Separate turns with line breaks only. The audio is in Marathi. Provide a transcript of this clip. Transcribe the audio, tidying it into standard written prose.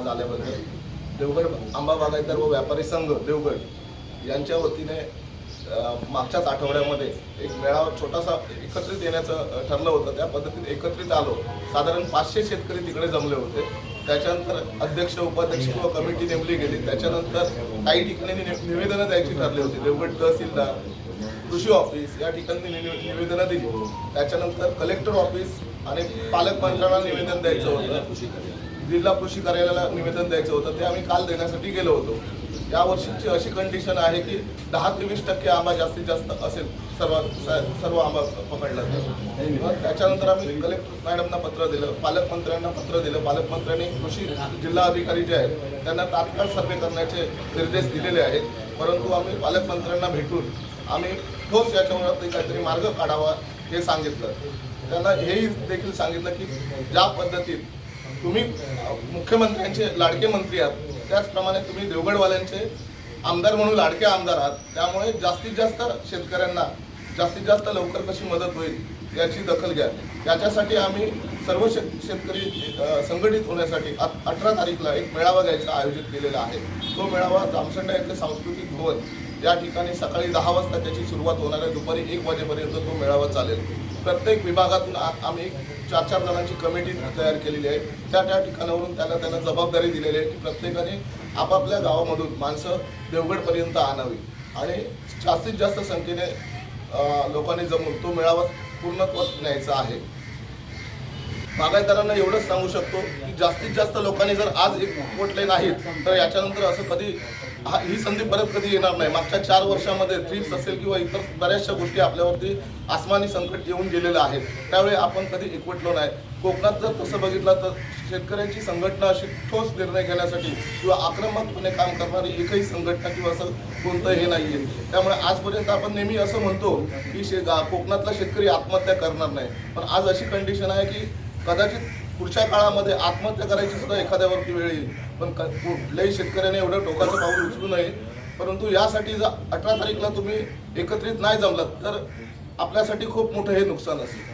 आज आल्याबद्दल देवगड आंबा बागायतदार व व्यापारी संघ देवगड यांच्या वतीने मागच्याच आठवड्यामध्ये एक मेळावा छोटासा एकत्रित येण्याचं ठरलं होतं। त्या पद्धतीने एकत्रित आलो। साधारण 500 शेतकरी तिकडे जमले होते। त्याच्यानंतर अध्यक्ष उपाध्यक्ष किंवा कमिटी नेमली गेली। त्याच्यानंतर काही ठिकाणी निवेदनं द्यायची ठरली होती। देवगड तहसीलदार, कृषी ऑफिस या ठिकाणी निवेदनं दिली। त्याच्यानंतर कलेक्टर ऑफिस आणि पालकमंत्र्यांना निवेदन द्यायचं होतं। जिल्हा कृषी कार्यालयाला निवेदन द्यायचं होतं, ते आम्ही काल देण्यासाठी गेलो होतो। या वर्षीची अशी कंडिशन आहे की 10 ते 20% आंबा जास्तीत जास्त असेल सर्व आंबा पकडला तर। त्याच्यानंतर आम्ही कलेक्टर मॅडमना पत्र दिलं, पालकमंत्र्यांना पत्र दिलं। पालकमंत्र्यांनी कृषी जिल्हा अधिकारी जे आहेत त्यांना तात्काळ सर्वे करण्याचे निर्देश दिलेले आहेत। परंतु आम्ही पालकमंत्र्यांना भेटून आम्ही ठोस याच्यावरती काहीतरी मार्ग काढावा हे सांगितलं। त्यांना हेही देखील सांगितलं की ज्या पद्धतीत तुम्ही मुख्यमंत्र्यांचे लाडके मंत्री आहात त्याचप्रमाणे तुम्ही देवगडवाल्यांचे आमदार म्हणून लाडके आमदार आहात। त्यामुळे जास्तीत जास्त शेतकऱ्यांना जास्तीत जास्त लवकर कशी मदत होईल याची दखल घ्या। याच्यासाठी आम्ही सर्व शेतकरी संघटित होण्यासाठी 18 तारीखला एक मेळावा घ्यायचा आयोजित केलेला आहे। तो मेळावा जामसंडा येथे सांस्कृतिक भवन या ठिकाणी सकाळी 10 वाजता त्याची सुरुवात होणार आहे। दुपारी 1 वाजेपर्यंत तो मेळावा चालेल। प्रत्येक विभागातून आम्ही 4-4 जणांची कमिटी तयार केलेली आहे। त्या ठिकाणावरून त्यांना जबाबदारी दिलेली आहे की प्रत्येकाने आपापल्या गावामधून माणसं देवगडपर्यंत आणावी आणि जास्तीत जास्त संख्येने लोकांनी जमून तो मेळावा पूर्णत्वास न्यायचा आहे। बागायतदारांना एवढंच सांगू शकतो की जास्तीत जास्त लोकांनी जर आज एकवटले नाहीत तर याच्यानंतर असं कधी ही संधी परत कधी येणार नाही। मागच्या 4 वर्षामध्ये थ्रिप्स असेल किंवा इतर बऱ्याचशा गोष्टी आपल्यावरती आसमानी संकट येऊन गेलेलं आहे। त्यावेळी आपण कधी एकवटलो नाही। कोकणात जर तसं बघितलं तर शेतकऱ्यांची संघटना अशी ठोस निर्णय घेण्यासाठी किंवा आक्रमकपणे काम करणारी एकही संघटना किंवा असं कोणतं हे नाही आहे। त्यामुळे आजपर्यंत आपण नेहमी असं म्हणतो की कोकणातला शेतकरी आत्महत्या करणार नाही, पण आज अशी कंडिशन आहे की कदाचित पुढच्या काळामध्ये आत्महत्या करायची सुद्धा एखाद्यावरती वेळ येईल। पण कुठल्याही शेतकऱ्याने एवढं टोकाचं पाऊल उचलू नये। परंतु यासाठी जर 18 तारीखला तुम्ही एकत्रित नाही जमलात तर आपल्यासाठी खूप मोठं हे नुकसान असेल।